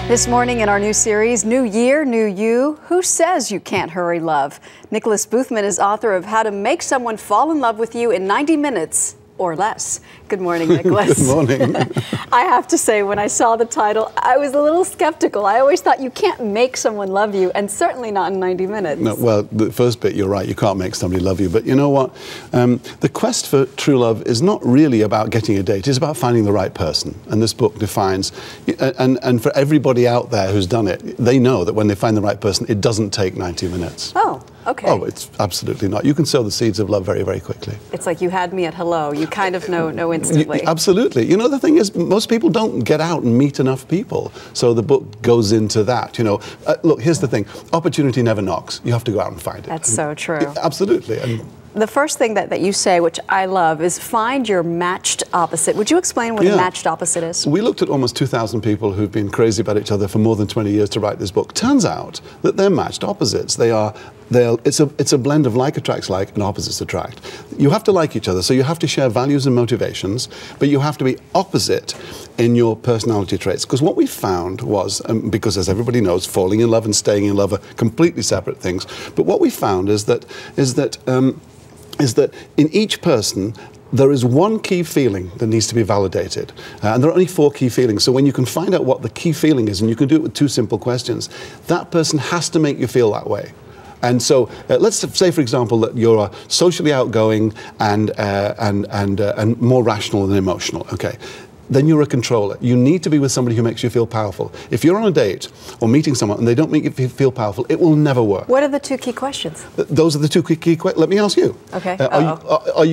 This morning in our new series, New Year, New You, Who Says You Can't Hurry Love? Nicholas Boothman is author of How to Make Someone Fall in Love with You in 90 Minutes or Less. Good morning, Nicholas. Good morning. I have to say, when I saw the title, I was a little skeptical. I always thought you can't make someone love you, and certainly not in 90 minutes. No, well, the first bit, you're right, you can't make somebody love you. But you know what? The quest for true love is not really about getting a date, it's about finding the right person. And this book defines, and for everybody out there who's done it, they know that when they find the right person, it doesn't take 90 minutes. Oh, okay. Oh, it's absolutely not. You can sow the seeds of love very, very quickly. It's like you had me at hello. You kind of know instantly. Absolutely. You know, the thing is, most people don't get out and meet enough people. So the book goes into that, you know. Look, here's the thing. Opportunity never knocks. You have to go out and find it. That's so true. Absolutely. And the first thing that you say, which I love, is find your matched opposite. Would you explain what a matched opposite is? We looked at almost 2,000 people who've been crazy about each other for more than 20 years to write this book. Turns out that they're matched opposites. It's a blend of like attracts like and opposites attract. You have to like each other, so you have to share values and motivations, but you have to be opposite in your personality traits. Because what we found was, because as everybody knows, falling in love and staying in love are completely separate things, but what we found is that in each person, there is one key feeling that needs to be validated. And there are only 4 key feelings. So when you can find out what the key feeling is, and you can do it with 2 simple questions, that person has to make you feel that way. And so let's say, for example, that you're socially outgoing and more rational than emotional. Okay. Then you're a controller. You need to be with somebody who makes you feel powerful. If you're on a date or meeting someone and they don't make you feel powerful, it will never work. What are the 2 key questions? Those are the 2 key questions. Let me ask you. Okay. Do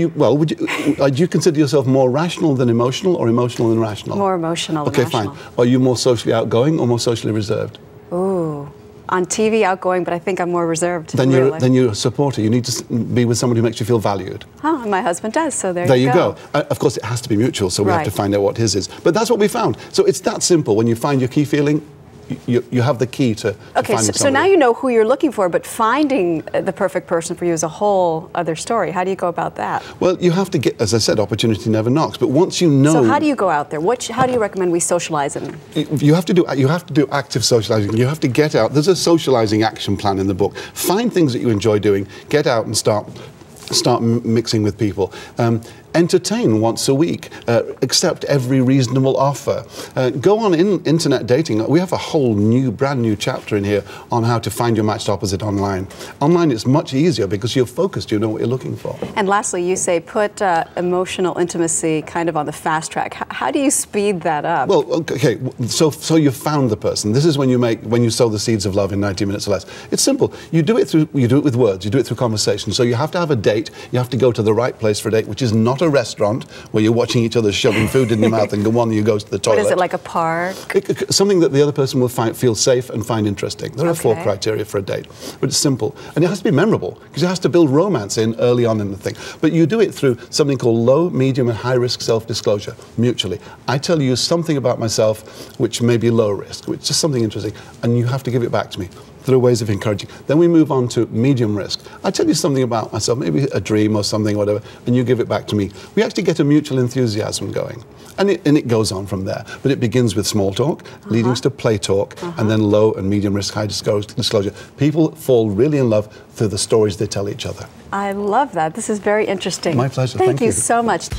you consider yourself more rational than emotional or emotional than rational? More emotional than rational. Okay, fine. Are you more socially outgoing or more socially reserved? Ooh. On TV, outgoing, but I think I'm more reserved. Then you're a supporter. You need to be with somebody who makes you feel valued. Oh, my husband does, so there you go. Of course, it has to be mutual, so we have to find out what his is. But that's what we found. So it's that simple. When you find your key feeling, you have the key to okay, so now you know who you're looking for, but finding the perfect person for you is a whole other story. How do you go about that? Well, you have to get, as I said, opportunity never knocks. But once you know, so how do you go out there? How do you recommend we socialize in? You have to do active socializing. You have to get out. There's a socializing action plan in the book. Find things that you enjoy doing. Get out and start mixing with people. Entertain once a week. Accept every reasonable offer. Go on internet dating. We have a whole brand new chapter in here on how to find your matched opposite online. Online it's much easier because you're focused, you know what you're looking for. And lastly, you say put emotional intimacy kind of on the fast track. How do you speed that up? Well, okay, so you've found the person. This is when you sow the seeds of love in 90 minutes or less. It's simple. You do it with words, you do it through conversation. So you have to have a date, you have to go to the right place for a date, which is not a restaurant where you're watching each other shoving food in your mouth and one of you goes to the toilet. What is it, like a park? Something that the other person will feel safe and find interesting. There are 4 criteria for a date, but it's simple. And it has to be memorable, because it has to build romance in early on in the thing. But you do it through something called low, medium, and high-risk self-disclosure, mutually. I tell you something about myself which may be low risk, which is just something interesting, and you have to give it back to me. There are ways of encouraging. Then we move on to medium risk. I tell you something about myself, maybe a dream or something, whatever, and you give it back to me. We actually get a mutual enthusiasm going. And it goes on from there. But it begins with small talk, leading to play talk, and then low and medium risk, high disclosure. People fall really in love through the stories they tell each other. I love that. This is very interesting. My pleasure. Thank you so much.